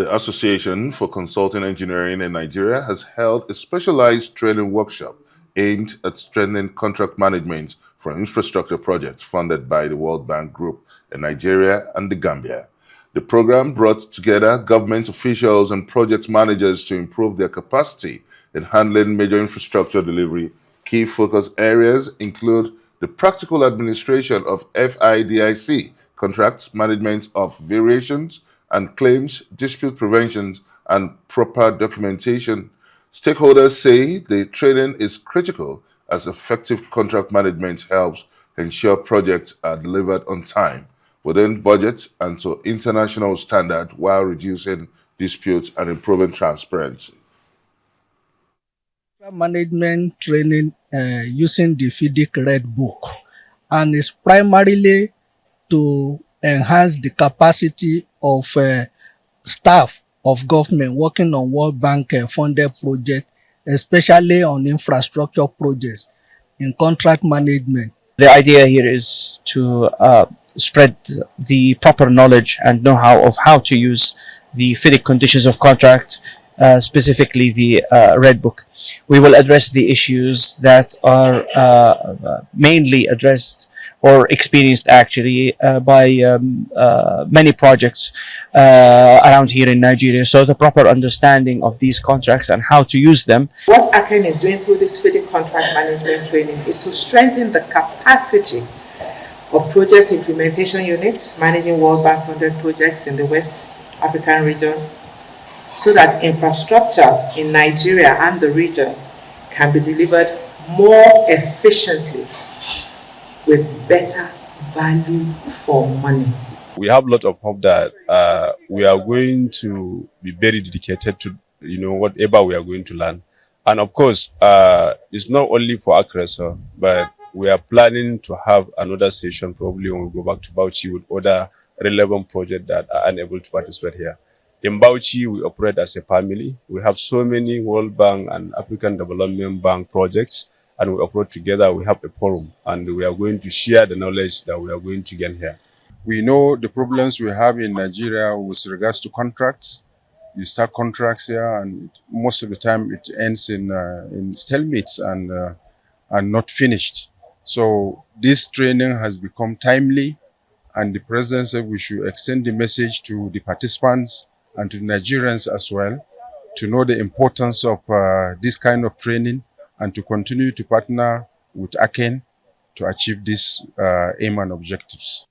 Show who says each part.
Speaker 1: The Association for Consulting Engineering in Nigeria has held a specialized training workshop aimed at strengthening contract management for infrastructure projects funded by the World Bank Group in Nigeria and The Gambia. The program brought together government officials and project managers to improve their capacity in handling major infrastructure delivery. Key focus areas include the practical administration of FIDIC, contracts management of variations and claims, dispute prevention, and proper documentation. Stakeholders say the training is critical as effective contract management helps ensure projects are delivered on time, within budget, and to international standard while reducing disputes and improving transparency.
Speaker 2: Management training using the FIDIC Red Book, and is primarily to enhance the capacity of staff of government working on World Bank funded projects, especially on infrastructure projects in contract management.
Speaker 3: The idea here is to spread the proper knowledge and know-how of how to use the FIDIC conditions of contract, specifically the Red Book. We will address the issues that are mainly addressed or experienced actually by many projects around here in Nigeria. So the proper understanding of these contracts and how to use them.
Speaker 4: What ACEN is doing through this FIDIC contract management training is to strengthen the capacity of project implementation units managing World Bank funded projects in the West African region, so that infrastructure in Nigeria and the region can be delivered more efficiently with better value for money.
Speaker 5: We have a lot of hope that we are going to be very dedicated to whatever we are going to learn. And of course, it's not only for Accra, but we are planning to have another session probably when we go back to Bauchi with other relevant projects that are unable to participate here. In Bauchi, we operate as a family. We have so many World Bank and African Development Bank projects, and we operate together. We have a forum, and we are going to share the knowledge that we are going to gain here.
Speaker 6: We know the problems we have in Nigeria with regards to contracts. You start contracts here, and most of the time it ends in stalemates and not finished. So this training has become timely, and the President said we should extend the message to the participants and to Nigerians as well, to know the importance of this kind of training and to continue to partner with ACEN to achieve these aim and objectives.